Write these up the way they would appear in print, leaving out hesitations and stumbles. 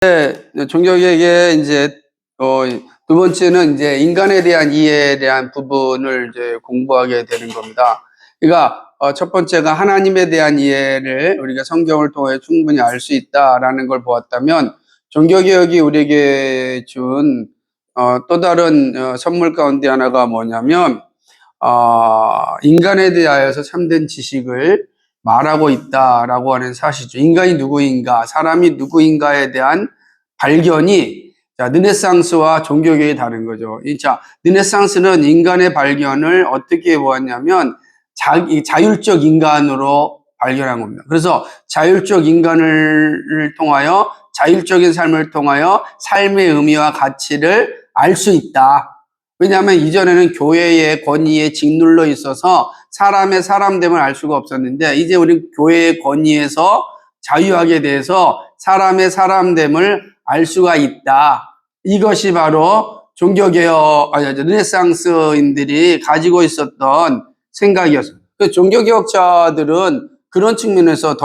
종교개혁의 이제 두 번째는 이제 인간에 대한 이해에 대한 부분을 이제 공부하게 되는 겁니다. 그러니까 첫 번째가 하나님에 대한 이해를 우리가 성경을 통해 충분히 알 수 있다라는 걸 보았다면, 종교개혁이 우리에게 준 또 다른 선물 가운데 하나가 뭐냐면, 인간에 대하여서 참된 지식을 말하고 있다라고 하는 사실이죠. 인간이 누구인가, 사람이 누구인가에 대한 발견이, 르네상스와 종교개혁이 다른 거죠. 자, 르네상스는 인간의 발견을 어떻게 보았냐면 자율적 인간으로 발견한 겁니다. 그래서 자율적 인간을 통하여, 자율적인 삶을 통하여 삶의 의미와 가치를 알 수 있다. 왜냐하면 이전에는 교회의 권위에 짓눌러 있어서 사람의 사람됨을 알 수가 없었는데, 이제 우리 교회의 권위에서 자유하게 돼서 사람의 사람됨을 알 수가 있다. 이것이 바로 르네상스인들이 가지고 있었던 생각이었어요. 종교개혁자들은 그런 측면에서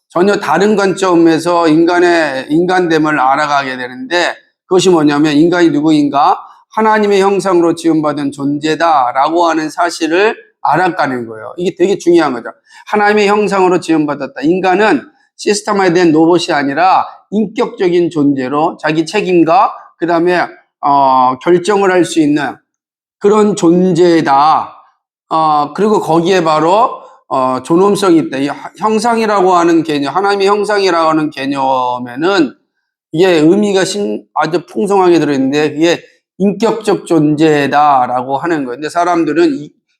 전혀 다른 관점에서 인간됨을 알아가게 되는데, 그것이 뭐냐면 인간이 누구인가? 하나님의 형상으로 지음받은 존재다라고 하는 사실을 알아가는 거예요. 이게 되게 중요한 거죠. 하나님의 형상으로 지음받았다. 인간은 시스템화된 로봇이 아니라 인격적인 존재로 자기 책임과 그 다음에 결정을 할 수 있는 그런 존재다. 그리고 거기에 바로 존엄성이 있다. 이 형상이라고 하는 개념, 하나님의 형상이라고 하는 개념에는 이게 의미가 아주 풍성하게 들어있는데, 그게 인격적 존재다라고 하는 거예요. 근데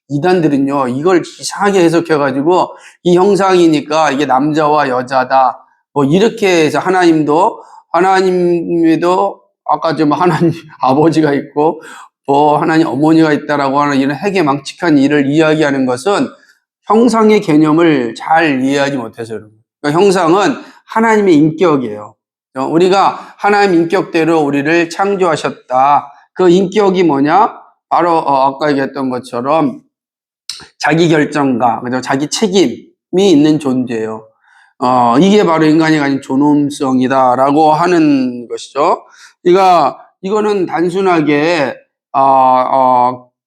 이단들은요, 이걸 이상하게 해석해가지고, 이 형상이니까 이게 남자와 여자다, 뭐 이렇게 해서 하나님도 아까 좀 하나님 아버지가 있고 뭐 하나님 어머니가 있다라고 하는 이런 해괴망측한 일을 이야기하는 것은 형상의 개념을 잘 이해하지 못해서 그런 거예요. 그러니까 형상은 하나님의 인격이에요. 우리가 하나님 인격대로 우리를 창조하셨다. 그 인격이 뭐냐? 바로 아까 얘기했던 것처럼 자기 결정과 그죠? 자기 책임이 있는 존재예요. 이게 바로 인간이 가진 존엄성이다라고 하는 것이죠. 이거는 단순하게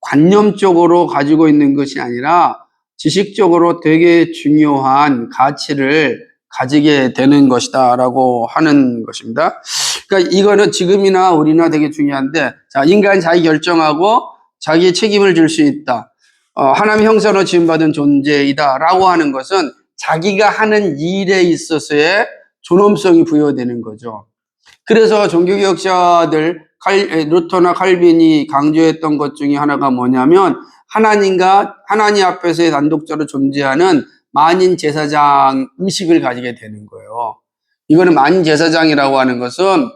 관념적으로 가지고 있는 것이 아니라 지식적으로 되게 중요한 가치를 가지게 되는 것이다라고 하는 것입니다. 그러니까 이거는 지금이나 우리나 되게 중요한데, 자, 인간이 자기 결정하고 자기 책임을 질 수 있다. 하나님의 형상으로 지음받은 존재이다라고 하는 것은 자기가 하는 일에 있어서의 존엄성이 부여되는 거죠. 그래서 종교개혁자들 루터나 칼빈이 강조했던 것 중에 하나가 뭐냐면, 하나님 앞에서의 단독적으로 존재하는 만인 제사장 의식을 가지게 되는 거예요. 이거는 만인 제사장이라고 하는 것은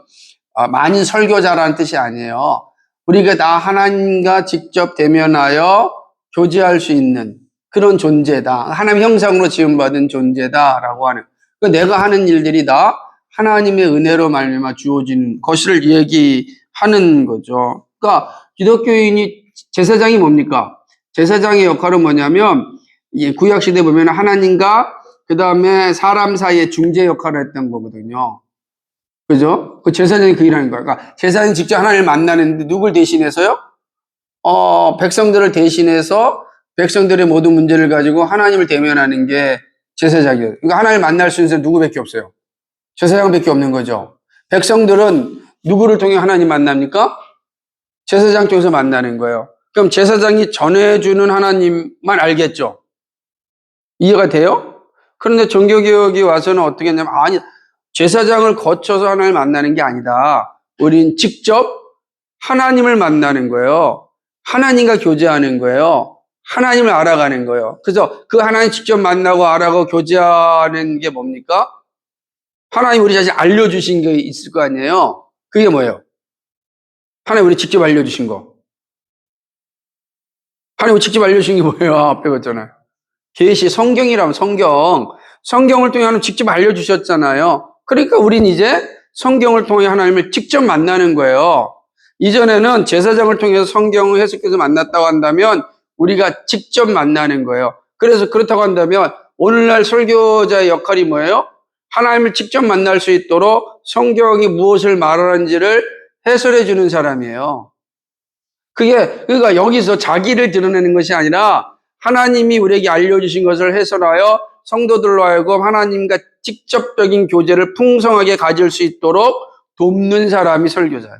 만인 설교자라는 뜻이 아니에요. 우리가 다 하나님과 직접 대면하여 교제할 수 있는 그런 존재다. 하나님 형상으로 지음받은 존재다라고 하는. 그러니까 내가 하는 일들이 다 하나님의 은혜로 말미암아 주어진 것을 얘기하는 거죠. 그러니까 기독교인이 제사장이 뭡니까? 제사장의 역할은 뭐냐면, 구약 시대 보면 하나님과 그 다음에 사람 사이의 중재 역할을 했던 거거든요. 그죠? 그 제사장이 그 일하는 거야. 그러니까 제사장이 직접 하나님을 만나는데 누굴 대신해서요? 백성들을 대신해서 백성들의 모든 문제를 가지고 하나님을 대면하는 게 제사장이에요. 그러니까 하나님을 만날 수 있는 사람 누구밖에 없어요? 제사장밖에 없는 거죠. 백성들은 누구를 통해 하나님 만납니까? 제사장 통해서 만나는 거예요. 그럼 제사장이 전해주는 하나님만 알겠죠? 이해가 돼요? 그런데 종교개혁이 와서는 어떻게 했냐면, 아니, 제사장을 거쳐서 하나님을 만나는 게 아니다. 우린 직접 하나님을 만나는 거예요. 하나님과 교제하는 거예요. 하나님을 알아가는 거예요. 그래서 그 하나님 직접 만나고 알아가고 교제하는 게 뭡니까? 하나님 우리 자신 알려주신 게 있을 거 아니에요? 그게 뭐예요? 하나님 우리 직접 알려주신 거. 하나님 우리 직접 알려주신 게 뭐예요? 앞에 봤잖아요. 계시, 성경이라면 성경을 통해 하나님 직접 알려주셨잖아요. 그러니까 우린 이제 성경을 통해 하나님을 직접 만나는 거예요. 이전에는 제사장을 통해서 성경을 해석해서 만났다고 한다면 우리가 직접 만나는 거예요. 그래서 그렇다고 한다면 오늘날 설교자의 역할이 뭐예요? 하나님을 직접 만날 수 있도록 성경이 무엇을 말하는지를 해설해 주는 사람이에요. 그러니까 여기서 자기를 드러내는 것이 아니라 하나님이 우리에게 알려주신 것을 해설하여 성도들로 하여금 하나님과 직접적인 교제를 풍성하게 가질 수 있도록 돕는 사람이 설교자예요.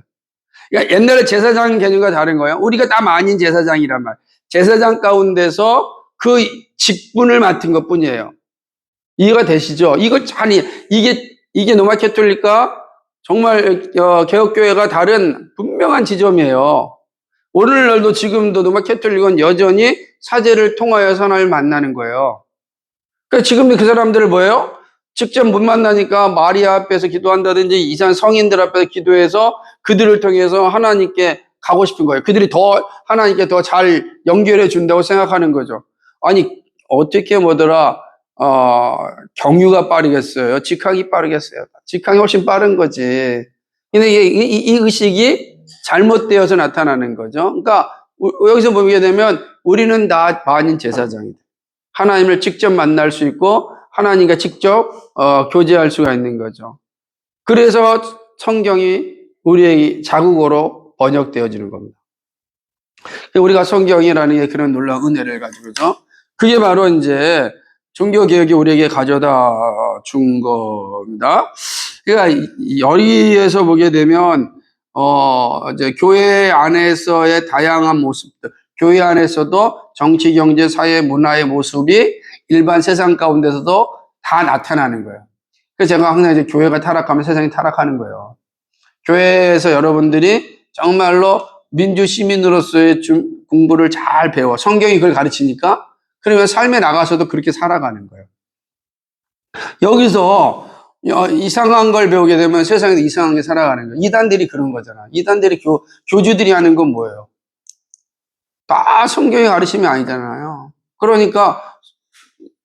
그러니까 옛날에 제사장 개념과 다른 거예요. 우리가 다 만인 제사장이란 말. 제사장 가운데서 그 직분을 맡은 것 뿐이에요. 이해가 되시죠? 이게 노마캐톨릭과 정말 개혁교회가 다른 분명한 지점이에요. 오늘날도 지금도 노마캐톨릭은 여전히 사제를 통하여서 하나님을 만나는 거예요. 그러니까 지금도 그 사람들을 뭐예요? 직접 못 만나니까 마리아 앞에서 기도한다든지 이상 성인들 앞에서 기도해서 그들을 통해서 하나님께 가고 싶은 거예요. 그들이 더 하나님께 더 잘 연결해 준다고 생각하는 거죠. 아니 어떻게 뭐더라 경유가 빠르겠어요? 직항이 빠르겠어요? 직항이 훨씬 빠른 거지. 근데 이 의식이 잘못되어서 나타나는 거죠. 그러니까 여기서 보게 되면 우리는 다 만인 제사장이다. 하나님을 직접 만날 수 있고 하나님과 직접 교제할 수가 있는 거죠. 그래서 성경이 우리의 자국어로 번역되어지는 겁니다. 우리가 성경이라는 게 그런 놀라운 은혜를 가지고죠. 그게 바로 이제 종교개혁이 우리에게 가져다 준 겁니다. 그러니까 여기에서 보게 되면 이제 교회 안에서의 다양한 모습들, 교회 안에서도 정치, 경제, 사회, 문화의 모습이 일반 세상 가운데서도 다 나타나는 거예요. 그래서 제가 항상 이제 교회가 타락하면 세상이 타락하는 거예요. 교회에서 여러분들이 정말로 민주 시민으로서의 공부를 잘 배워. 성경이 그걸 가르치니까 그러면 삶에 나가서도 그렇게 살아가는 거예요. 여기서 이상한 걸 배우게 되면 세상에서 이상하게 살아가는 거예요. 이단들이 그런 거잖아. 이단들이 교주들이 하는 건 뭐예요? 다 성경의 가르침이 아니잖아요. 그러니까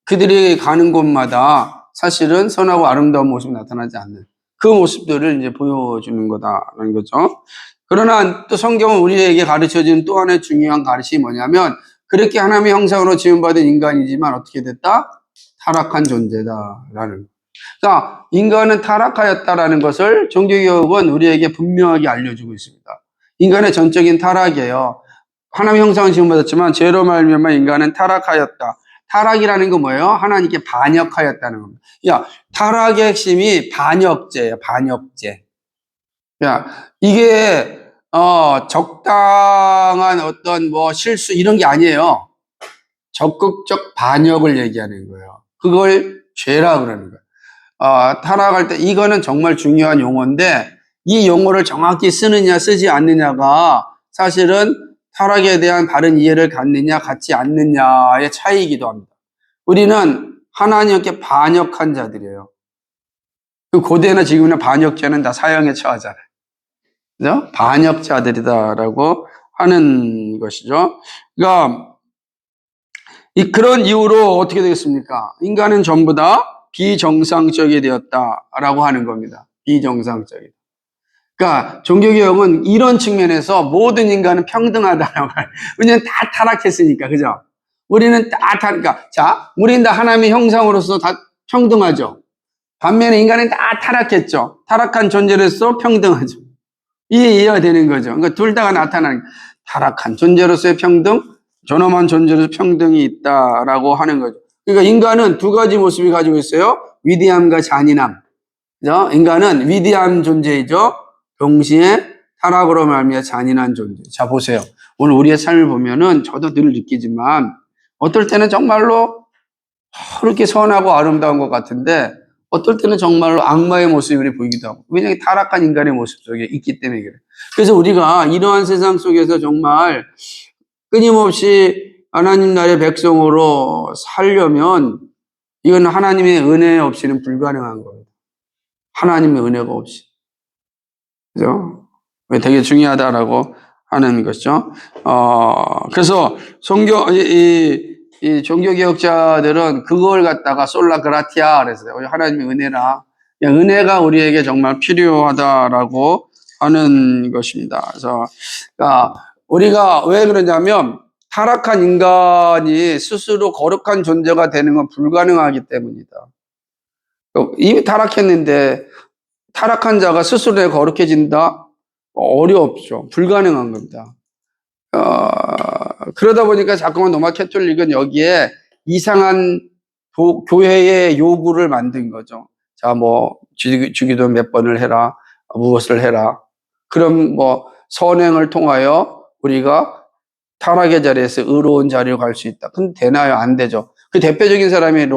그들이 가는 곳마다 사실은 선하고 아름다운 모습이 나타나지 않는 그 모습들을 이제 보여주는 거다라는 거죠. 그러나 또 성경은 우리에게 가르쳐주는 또 하나의 중요한 가르침이 뭐냐면 그렇게 하나님의 형상으로 지음받은 인간이지만 어떻게 됐다? 타락한 존재다라는 거. 자, 인간은 타락하였다라는 것을 종교개혁은 우리에게 분명하게 알려주고 있습니다. 인간의 전적인 타락이에요. 하나님의 형상은 지음받았지만 죄로 말미암아 인간은 타락하였다. 타락이라는 건 뭐예요? 하나님께 반역하였다는 겁니다. 타락의 핵심이 반역죄예요. 반역죄. 이게 적당한 어떤 실수 이런 게 아니에요. 적극적 반역을 얘기하는 거예요. 그걸 죄라 그러는 거예요. 타락할 때 이거는 정말 중요한 용어인데 이 용어를 정확히 쓰느냐 쓰지 않느냐가 사실은 타락에 대한 바른 이해를 갖느냐 갖지 않느냐의 차이이기도 합니다. 우리는 하나님께 반역한 자들이에요. 그 고대나 지금이나 반역죄는 다 사형에 처하잖아요. 그죠? 반역자들이다라고 하는 것이죠. 그러니까 그런 이유로 어떻게 되겠습니까? 인간은 전부 다 비정상적이 되었다라고 하는 겁니다. 비정상적이다. 그러니까 종교개혁은 이런 측면에서 모든 인간은 평등하다라고 해요. 왜냐하면 다 타락했으니까, 그죠? 우리는 그러니까 우리는 다 하나님의 형상으로서 다 평등하죠. 반면에 인간은 다 타락했죠. 타락한 존재로서 평등하죠. 이해가 되는 거죠. 그러니까 둘 다가 나타나는 타락한 존재로서의 평등, 존엄한 존재로서 평등이 있다라고 하는 거죠. 그러니까 인간은 두 가지 모습이 가지고 있어요. 위대함과 잔인함. 그죠? 인간은 위대한 존재이죠. 동시에 타락으로 말미암아 잔인한 존재. 자, 보세요. 오늘 우리의 삶을 보면은 저도 늘 느끼지만 어떨 때는 정말로 그렇게 선하고 아름다운 것 같은데 어떨 때는 정말로 악마의 모습이 우리 보이기도 하고 왜냐하면 타락한 인간의 모습 속에 있기 때문에 그래요. 그래서 우리가 이러한 세상 속에서 정말 끊임없이 하나님 나라의 백성으로 살려면 이건 하나님의 은혜 없이는 불가능한 겁니다. 하나님의 은혜가 없이. 그죠? 되게 중요하다라고 하는 것이죠. 그래서 이 종교개혁자들은 그걸 갖다가 솔라 그라티아 그랬어요. 하나님의 은혜라. 은혜가 우리에게 정말 필요하다라고 하는 것입니다. 그래서 그러니까 우리가 왜 그러냐면 타락한 인간이 스스로 거룩한 존재가 되는 건 불가능하기 때문이다. 이미 타락했는데 타락한 자가 스스로 내가 거룩해진다? 어렵죠. 불가능한 겁니다. 그러다 보니까 자꾸만 로마 캐톨릭은 여기에 이상한 교회의 요구를 만든 거죠. 자, 뭐, 주기도 몇 번을 해라, 무엇을 해라. 그럼 뭐, 선행을 통하여 우리가 타락의 자리에서 의로운 자리로 갈 수 있다. 그럼 되나요? 안 되죠. 그 대표적인 사람이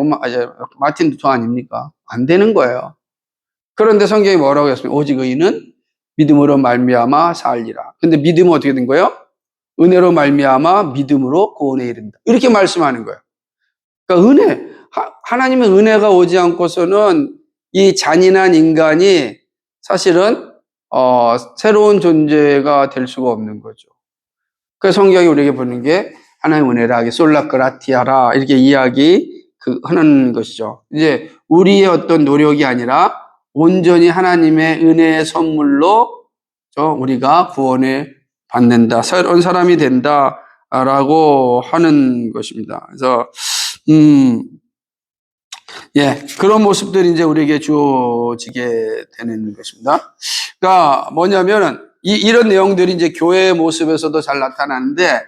마틴 루터 아닙니까? 안 되는 거예요. 그런데 성경이 뭐라고 했습니까? 오직 의인은 믿음으로 말미암아 살리라. 근데 믿음은 어떻게 된 거예요? 은혜로 말미암아 믿음으로 구원에 이른다. 이렇게 말씀하는 거예요. 그러니까 은혜, 하나님의 은혜가 오지 않고서는 이 잔인한 인간이 사실은 새로운 존재가 될 수가 없는 거죠. 그 성경이 우리에게 보는 게 하나님의 은혜라, 솔라그라티아라 이렇게 하는 것이죠. 이제 우리의 어떤 노력이 아니라 온전히 하나님의 은혜의 선물로 우리가 구원을 받는다, 새로운 사람이 된다라고 하는 것입니다. 그래서 그런 모습들이 이제 우리에게 주어지게 되는 것입니다. 그러니까 뭐냐면은 이런 내용들이 이제 교회의 모습에서도 잘 나타나는데,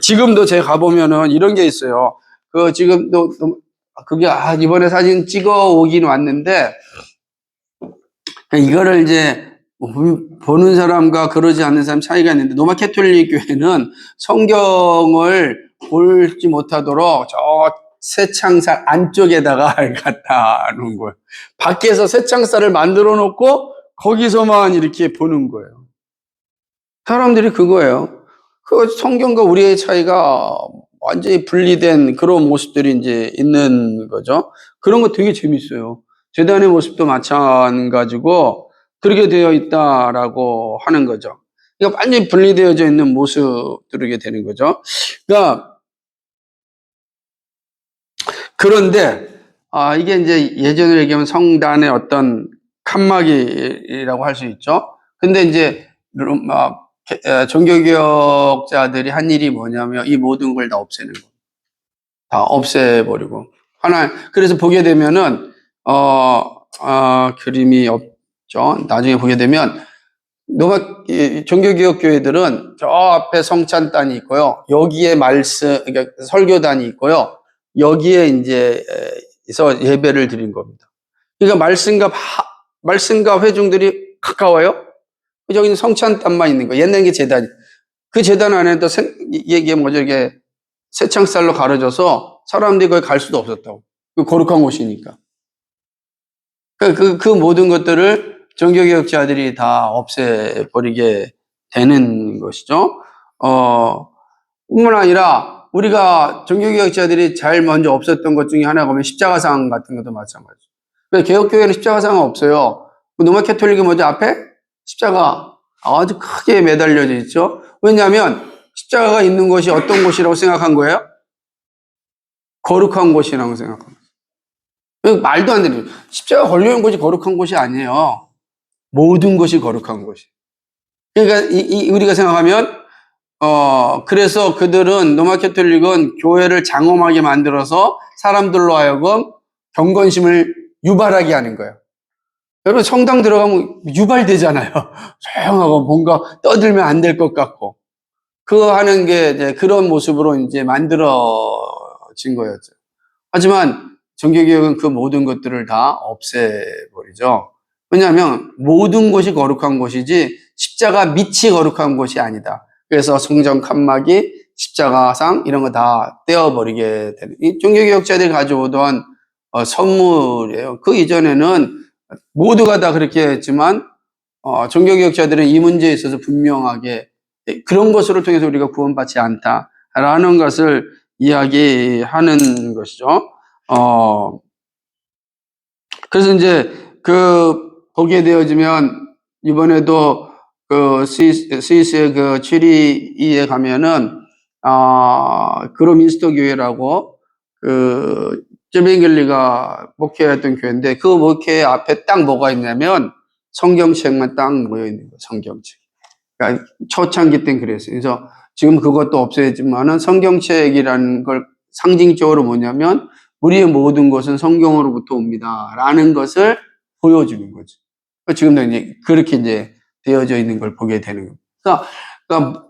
지금도 제가 가보면은 이런 게 있어요. 지금도 그게 이번에 사진 찍어 오긴 왔는데, 이거를 이제 보는 사람과 그러지 않는 사람 차이가 있는데, 로마 캐톨릭 교회는 성경을 보지 못하도록 저 쇠창살 안쪽에다가 갖다 놓은 거예요. 밖에서 쇠창살을 만들어 놓고 거기서만 이렇게 보는 거예요. 사람들이 그거예요. 그 성경과 우리의 차이가 완전히 분리된 그런 모습들이 이제 있는 거죠. 그런 거 되게 재밌어요. 제단의 모습도 마찬가지고 그렇게 되어 있다라고 하는 거죠. 그러니까 완전히 분리되어져 있는 모습들이 되는 거죠. 그런데 이게 이제 예전으로 얘기하면 성단의 어떤 칸막이라고 할 수 있죠. 근데 이제 종교개혁자들이 한 일이 뭐냐면 이 모든 걸 다 없애는 거예요. 다 없애버리고 그래서 보게 되면은 그림이 없죠. 나중에 보게 되면 종교개혁 교회들은 저 앞에 성찬단이 있고요. 여기에 그러니까 설교단이 있고요. 여기에 이제서 예배를 드린 겁니다. 그러니까 말씀과 회중들이 가까워요. 여기는 성찬단만 있는 거예요. 옛날에 제단. 그 제단 안에도 이게 뭐죠? 이게 쇠창살로 가려져서 사람들이 거기 갈 수도 없었다고. 그 거룩한 곳이니까. 그 모든 것들을 종교개혁자들이 다 없애버리게 되는 것이죠. 뿐만 아니라 우리가 종교개혁자들이 제일 먼저 없었던 것 중에 하나가 보면 십자가상 같은 것도 마찬가지죠. 그래서 개혁교회는 십자가상은 없어요. 로마 캐톨릭은 먼저 앞에 십자가 아주 크게 매달려져 있죠. 왜냐하면 십자가가 있는 곳이 어떤 곳이라고 생각한 거예요? 거룩한 곳이라고 생각합니다. 말도 안 되는 거예요. 십자가 걸려있는 곳이 거룩한 곳이 아니에요. 모든 것이 거룩한 곳이. 그러니까 우리가 생각하면 그래서 그들은 로마 캐톨릭은 교회를 장엄하게 만들어서 사람들로 하여금 경건심을 유발하게 하는 거예요. 여러분 성당 들어가면 유발되잖아요. 조용하고 뭔가 떠들면 안 될 것 같고 하는 게 이제 그런 모습으로 이제 만들어진 거였죠. 하지만 종교개혁은 그 모든 것들을 다 없애버리죠. 왜냐하면 모든 것이 거룩한 것이지 십자가 밑이 거룩한 것이 아니다. 그래서 성전 칸막이, 십자가상 이런 거 다 떼어버리게 되는 이 종교개혁자들이 가져오던 선물이에요. 그 이전에는 모두가 다 그렇게 했지만 종교개혁자들은 이 문제에 있어서 분명하게 그런 것으로 통해서 우리가 구원받지 않다라는 것을 이야기하는 것이죠. 그래서 이제 보게 되어지면 이번에도 스위스의 취리히에 가면은 그로 민스터 교회라고 제뱅겔리가 목회했던 교회인데 그 목회 앞에 딱 뭐가 있냐면 성경책만 딱 모여 있는 거예요. 성경책. 그러니까 초창기 때는 그랬어요. 그래서 지금 그것도 없어졌지만은 성경책이라는 걸 상징적으로 뭐냐면 우리의 모든 것은 성경으로부터 옵니다. 라는 것을 보여주는 거죠. 지금도 이제 그렇게 이제 되어져 있는 걸 보게 되는 겁니다. 그러니까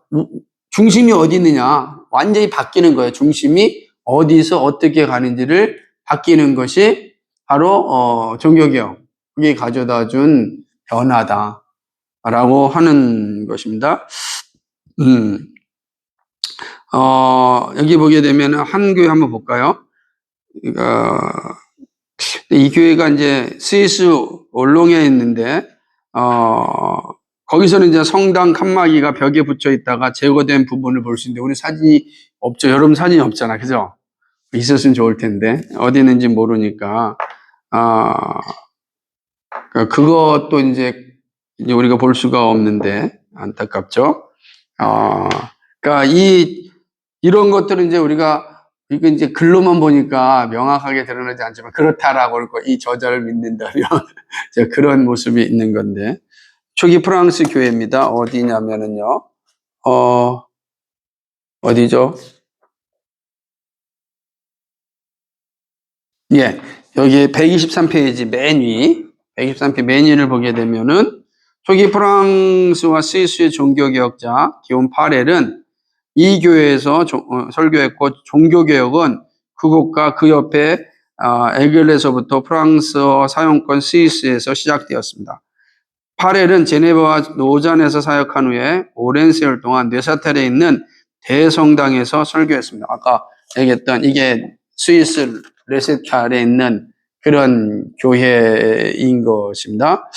중심이 어디 있느냐? 완전히 바뀌는 거예요. 중심이 어디서 어떻게 가는지를 바뀌는 것이 바로 종교개혁, 그게 가져다 준 변화다라고 하는 것입니다. 여기 보게 되면 한 교회 한번 볼까요? 이 교회가 이제 스위스 올롱에 있는데, 거기서는 이제 성당 칸막이가 벽에 붙여 있다가 제거된 부분을 볼 수 있는데, 우리 사진이 없죠. 여러분 사진이 없잖아. 그죠? 있었으면 좋을 텐데, 어디 있는지 모르니까, 그것도 이제 우리가 볼 수가 없는데, 안타깝죠? 그러니까 이런 것들은 이제 우리가 이거 이제 글로만 보니까 명확하게 드러나지 않지만 그렇다라고 이 저자를 믿는다면 그런 모습이 있는 건데, 초기 프랑스 교회입니다. 어디냐면은요, 어디죠? 예, 여기 123페이지 맨 위, 123페이지 맨 위를 보게 되면은 초기 프랑스와 스위스의 종교개혁자 기온 파렐은 이 교회에서 설교했고, 종교개혁은 그곳과 그 옆에 에글에서부터 프랑스어 사용권 스위스에서 시작되었습니다. 파렐은 제네바와 노잔에서 사역한 후에 오랜 세월 동안 뇌사텔에 있는 대성당에서 설교했습니다. 아까 얘기했던 이게 스위스 레세탈에 있는 그런 교회인 것입니다.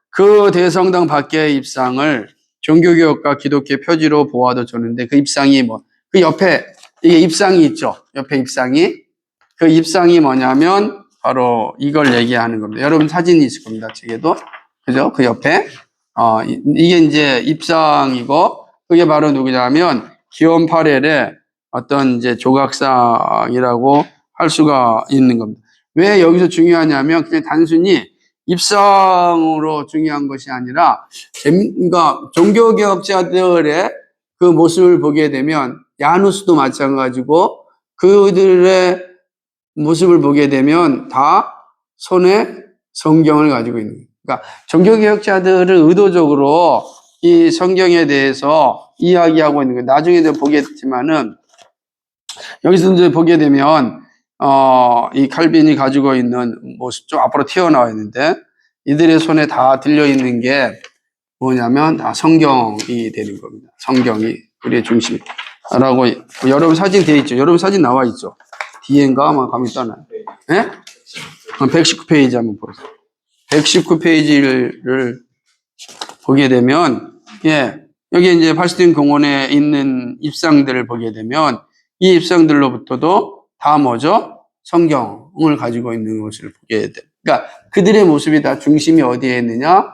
그 대성당 밖의 입상을 종교개혁과 기독교의 표지로 보아도 좋는데, 그 입상이 그 옆에, 이게 입상이 있죠. 옆에 입상이. 그 입상이 뭐냐면, 바로 이걸 얘기하는 겁니다. 여러분 사진이 있을 겁니다. 책에도. 그죠? 그 옆에. 이게 이제 입상이고, 그게 바로 누구냐면, 기욤 파렐의 어떤 이제 조각상이라고 할 수가 있는 겁니다. 왜 여기서 중요하냐면, 그냥 단순히 입상으로 중요한 것이 아니라, 그러니까 종교개혁자들의 그 모습을 보게 되면, 야누스도 마찬가지고, 그들의 모습을 보게 되면 다 손에 성경을 가지고 있는 거예요. 그러니까 종교개혁자들을 의도적으로 이 성경에 대해서 이야기하고 있는 거예요. 나중에도 보겠지만은, 여기서 이제 보게 되면 이 칼빈이 가지고 있는 모습 좀 앞으로 튀어나와 있는데, 이들의 손에 다 들려 있는 게 뭐냐면 다 성경이 되는 겁니다. 성경이 우리의 중심이라고. 여러분 사진 돼 있죠? 여러분 사진 나와 있죠? 뒤엔가 아마 감이 떠나요. 네? 119페이지 한번 보세요. 119페이지를 보게 되면, 예, 여기 이제 팔스틴 공원에 있는 입상들을 보게 되면, 이 입상들로부터도 다 뭐죠? 성경을 가지고 있는 것을 보게 돼. 그러니까 그들의 모습이 다 중심이 어디에 있느냐?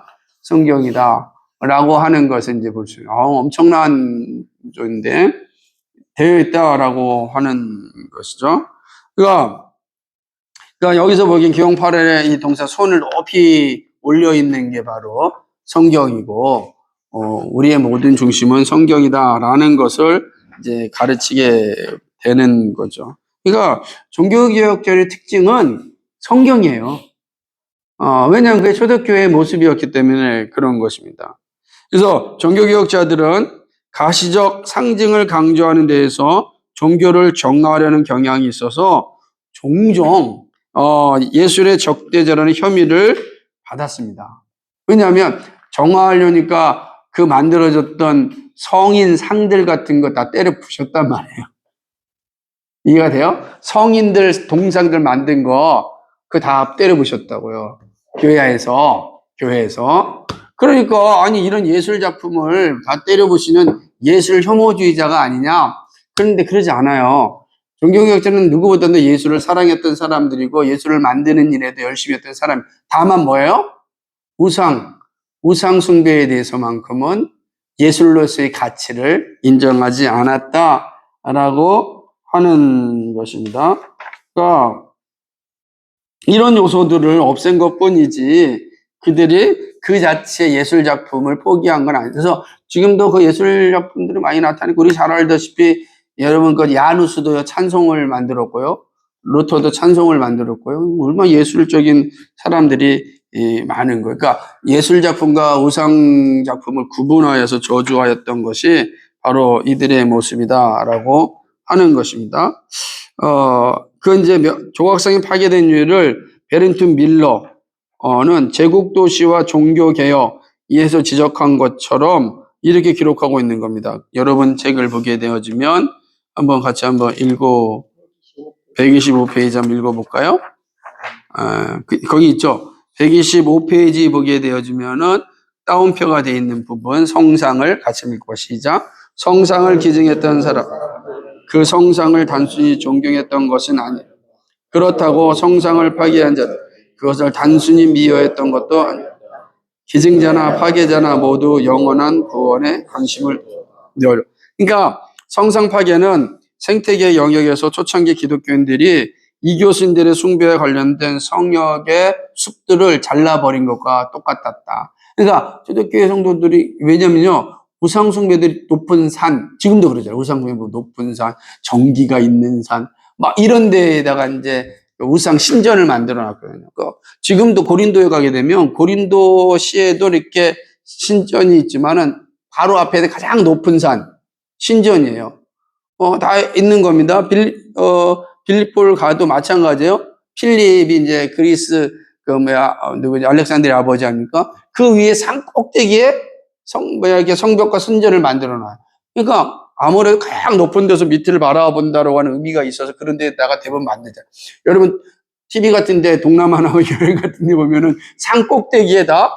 성경이다. 라고 하는 것을 이제 볼 수 있어요. 엄청난 존인데, 되어 있다라고 하는 것이죠. 그러니까 여기서 보기엔 기욤 파렐의 이 동사 손을 높이 올려 있는 게 바로 성경이고, 우리의 모든 중심은 성경이다라는 것을 이제 가르치게 되는 거죠. 그러니까 종교개혁자의 특징은 성경이에요. 왜냐하면 그게 초대교회의 모습이었기 때문에 그런 것입니다. 그래서 종교개혁자들은 가시적 상징을 강조하는 데에서 종교를 정화하려는 경향이 있어서 종종 예술의 적대자라는 혐의를 받았습니다. 왜냐하면 정화하려니까 그 만들어졌던 성인 상들 같은 거 다 때려 부셨단 말이에요. 이해가 돼요? 성인들 동상들 만든 거 그 다 때려 부셨다고요. 교회에서. 그러니까 아니 이런 예술 작품을 다 때려 부시는 예술 혐오주의자가 아니냐? 그런데 그러지 않아요. 종교개혁자는 누구보다도 예술을 사랑했던 사람들이고, 예술을 만드는 일에도 열심히 했던 사람. 다만 뭐예요? 우상 숭배에 대해서만큼은 예술로서의 가치를 인정하지 않았다라고 하는 것입니다. 그러니까 이런 요소들을 없앤 것뿐이지 그들이 그 자체의 예술 작품을 포기한 건 아니에요. 그래서 지금도 그 예술 작품들이 많이 나타나고, 우리 잘 알다시피 여러분 그 야누스도 찬송을 만들었고요. 루터도 찬송을 만들었고요. 얼마나 예술적인 사람들이 많은 거예요. 그러니까 예술 작품과 우상 작품을 구분하여서 저주하였던 것이 바로 이들의 모습이다라고 하는 것입니다. 그 이제 조각상이 파괴된 이유를 베렌툰 밀러는 제국 도시와 종교 개혁에서 지적한 것처럼 이렇게 기록하고 있는 겁니다. 여러분 책을 보게 되어지면 한번 같이 한번 125페이지 한번 읽어볼까요? 거기 있죠. 125페이지 보게 되어지면은 따옴표가 되어 있는 부분, 성상을 같이 읽고 시작. 성상을 기증했던 사람, 그 성상을 단순히 존경했던 것은 아니에요. 그렇다고 성상을 파괴한 자, 그것을 단순히 미워했던 것도 아니에요. 기증자나 파괴자나 모두 영원한 구원에 관심을 둬요. 그러니까 성상 파괴는 생태계 영역에서 초창기 기독교인들이 이교신들의 숭배에 관련된 성역의 숲들을 잘라버린 것과 똑같았다. 그러니까 초대교회 성도들이, 왜냐면요, 우상숭배들이 높은 산, 지금도 그러잖아요. 우상숭배 높은 산, 전기가 있는 산, 막 이런 데에다가 이제 우상 신전을 만들어 놨거든요. 지금도 고린도에 가게 되면 고린도시에도 이렇게 신전이 있지만은 바로 앞에 가장 높은 산, 신전이에요. 다 있는 겁니다. 빌립보를 가도 마찬가지예요. 필립이 이제 그리스 누구지? 알렉산드리아 아버지 아닙니까? 그 위에 산 꼭대기에 이렇게 성벽과 순전을 만들어 놔요. 그러니까 아무래도 가장 높은 데서 밑을 바라본다라고 하는 의미가 있어서 그런 데다가 대부분 만들잖아요. 여러분 TV 같은 데 동남아나 여행 같은 데 보면은 산 꼭대기에다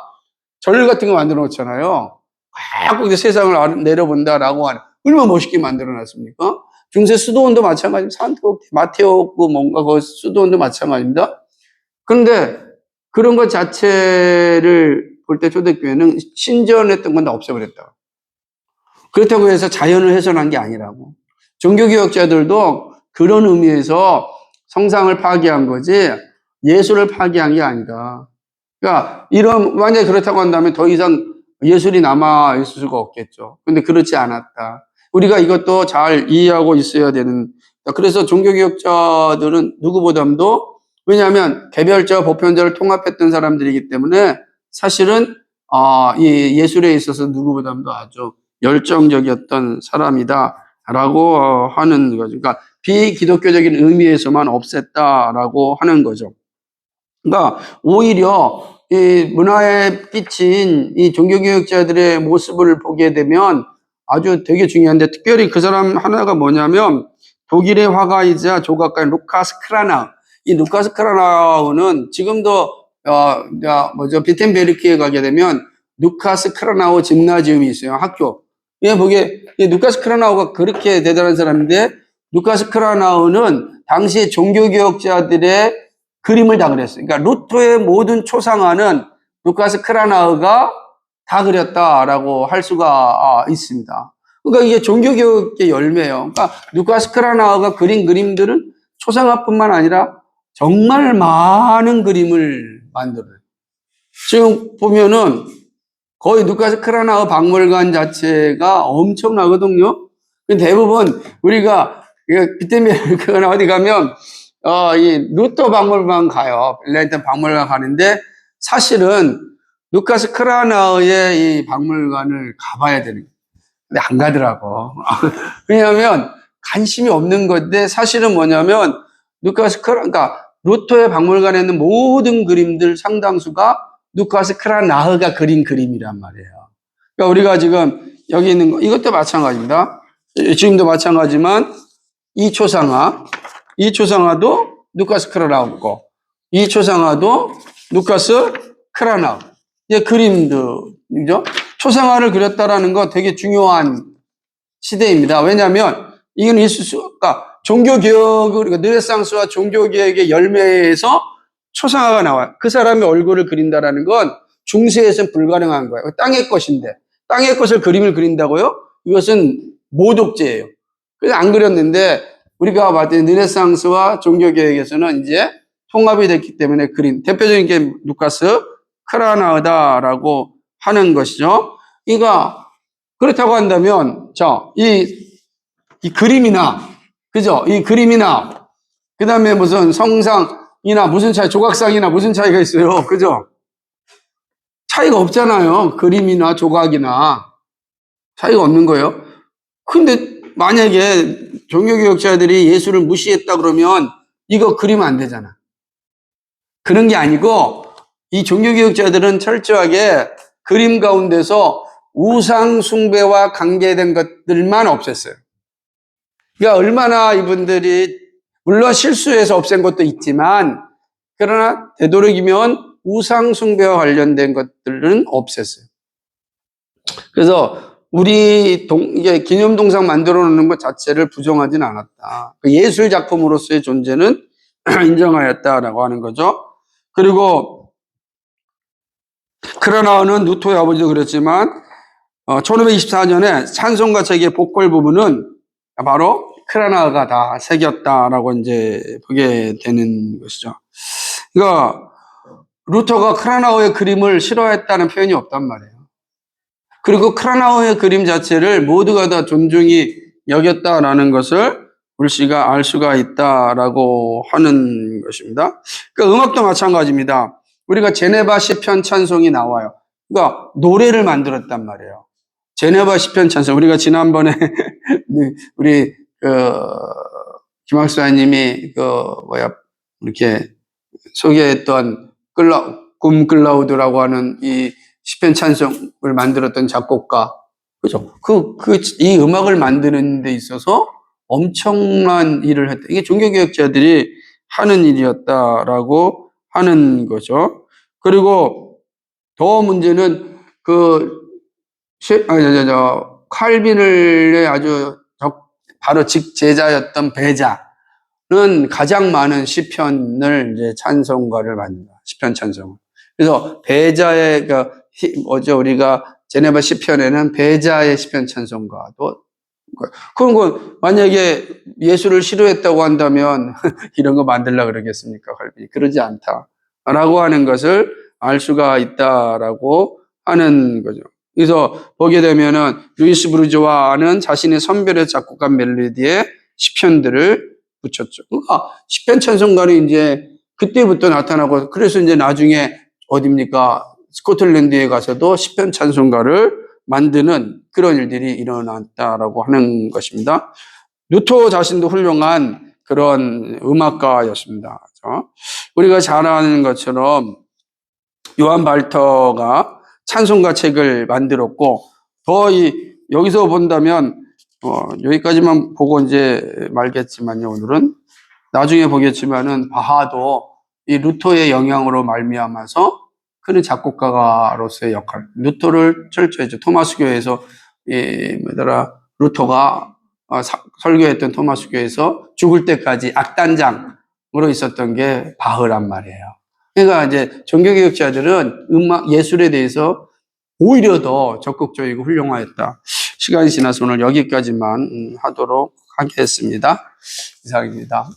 절 같은 거 만들어 놓잖아요. 가장 세상을 내려본다라고 하는, 얼마나 멋있게 만들어 놨습니까? 중세 수도원도 마찬가지입니다. 산꼭 마테오고 뭔가 그 수도원도 마찬가지입니다. 그런데 그런 것 자체를 볼 때 초대교회는 신전했던 건 다 없애버렸다. 그렇다고 해서 자연을 훼손한 게 아니라고. 종교개혁자들도 그런 의미에서 성상을 파괴한 거지 예술을 파괴한 게 아니다. 그러니까 만약에 그렇다고 한다면 더 이상 예술이 남아 있을 수가 없겠죠. 근데 그렇지 않았다. 우리가 이것도 잘 이해하고 있어야 되는. 그래서 종교개혁자들은 누구보다도, 왜냐하면 개별자와 보편자를 통합했던 사람들이기 때문에 사실은 이 예술에 있어서 누구보다도 아주 열정적이었던 사람이다라고 하는 거죠. 그러니까 비기독교적인 의미에서만 없앴다라고 하는 거죠. 그러니까 오히려 이 문화에 끼친 이 종교개혁자들의 모습을 보게 되면 아주 되게 중요한데, 특별히 그 사람 하나가 뭐냐면 독일의 화가이자 조각가인 루카스 크라나우. 이 루카스 크라나우는 지금도 비텐베르크에 가게 되면 루카스 크라나우 짐나지움이 있어요. 학교. 보기에 루카스 크라나우가 그렇게 대단한 사람인데, 루카스 크라나우는 당시에 종교개혁자들의 그림을 다 그렸어요. 그러니까 루터의 모든 초상화는 루카스 크라나우가 다 그렸다라고 할 수가 있습니다. 그러니까 이게 종교개혁의 열매예요. 그러니까 루카스 크라나우가 그린 그림들은 초상화뿐만 아니라 정말 많은 그림을 만들어요. 지금 보면은 거의 루카스 크라나우 박물관 자체가 엄청나거든요. 대부분 우리가 비텐베르크나 어디 가면 이 루터 박물관 가요. 빌레이튼 박물관 가는데 사실은 루카스 크라나우의 이 박물관을 가봐야 되는 거예요. 근데 안 가더라고. 왜냐하면 관심이 없는 건데, 사실은 뭐냐면 그러니까 루터의 박물관에 있는 모든 그림들 상당수가 루카스 크라나흐가 그린 그림이란 말이에요. 그러니까 우리가 지금 여기 있는 거, 이것도 마찬가지입니다. 지금도 마찬가지지만 이 초상화도 루카스 크라나우고, 이 초상화도 루카스 크라나우. 그림들이죠. 초상화를 그렸다라는 거 되게 중요한 시대입니다. 왜냐하면 이건 그러니까 종교개혁, 르네상스와 종교개혁의 열매에서 초상화가 나와요. 그 사람의 얼굴을 그린다라는 건 중세에서는 불가능한 거예요. 땅의 것인데, 땅의 것을 그림을 그린다고요? 이것은 모독죄예요. 그래서 안 그렸는데, 우리가 봤을 때 르네상스와 종교개혁에서는 이제 통합이 됐기 때문에 그린, 대표적인 게 루카스 크라나우다라고 하는 것이죠. 그러니까 그렇다고 한다면, 이 그림이나, 그죠? 이 그림이나 그 다음에 무슨 성상이나 무슨 차이, 조각상이나 무슨 차이가 있어요. 그죠? 차이가 없잖아요. 그림이나 조각이나 차이가 없는 거예요. 근데 만약에 종교개혁자들이 예수를 무시했다 그러면 이거 그리면 안 되잖아. 그런 게 아니고 이 종교개혁자들은 철저하게 그림 가운데서 우상 숭배와 관계된 것들만 없앴어요. 그러니까 얼마나 이분들이 물론 실수해서 없앤 것도 있지만 그러나 되도록이면 우상 숭배와 관련된 것들은 없앴어요. 그래서 우리 이게 기념동상 만들어 놓는 것 자체를 부정하진 않았다. 그 예술 작품으로서의 존재는 인정하였다라고 하는 거죠. 그리고 크라나우는 누토의 아버지도 그랬지만 1524년에 찬송가 책의 보컬 부분은 바로 크라나가 다 새겼다라고 이제 보게 되는 것이죠. 그러니까 루터가 크라나우의 그림을 싫어했다는 표현이 없단 말이에요. 그리고 크라나우의 그림 자체를 모두가 다 존중히 여겼다라는 것을 우리가 알 수가 있다라고 하는 것입니다. 그러니까 음악도 마찬가지입니다. 우리가 제네바 시편 찬송이 나와요. 그러니까 노래를 만들었단 말이에요. 제네바 시편 찬송. 우리가 지난번에 우리 김학수님이 이렇게 소개했던 꿈클라우드라고 하는 이 시편 찬송을 만들었던 작곡가, 그죠? 이 음악을 만드는 데 있어서 엄청난 일을 했다. 이게 종교개혁자들이 하는 일이었다라고 하는 거죠. 그리고 더 문제는 칼빈의 아주 바로 직제자였던 베자는 가장 많은 시편을 이제 찬송가를 만든다. 시편 찬송. 그래서 베자의 우리가 제네바 시편에는 베자의 시편 찬송가도 그런 거 만약에 예수를 싫어했다고 한다면 이런 거 만들려고 그러겠습니까? 그러지 않다라고 하는 것을 알 수가 있다라고 하는 거죠. 그래서 보게 되면은 루이스 브루조와는 자신의 선별의 작곡한 멜로디에 시편들을 붙였죠. 그러니까 시편 찬송가는 이제 그때부터 나타나고 그래서 이제 나중에 어딥니까? 스코틀랜드에 가서도 시편 찬송가를 만드는 그런 일들이 일어났다라고 하는 것입니다. 루터 자신도 훌륭한 그런 음악가였습니다. 그렇죠? 우리가 잘 아는 것처럼 요한 발터가 찬송가 책을 만들었고 여기서 본다면 여기까지만 보고 이제 말겠지만요. 오늘은 나중에 보겠지만은 바하도 이 루터의 영향으로 말미암아서 그는 작곡가로서의 역할, 루터를 철저히 토마스 교회에서 루터가 설교했던 토마스 교회에서 죽을 때까지 악단장으로 있었던 게 바흐란 말이에요. 그러니까 이제 종교개혁자들은 음악 예술에 대해서 오히려 더 적극적이고 훌륭하였다. 시간이 지나서 오늘 여기까지만 하도록 하겠습니다. 이상입니다.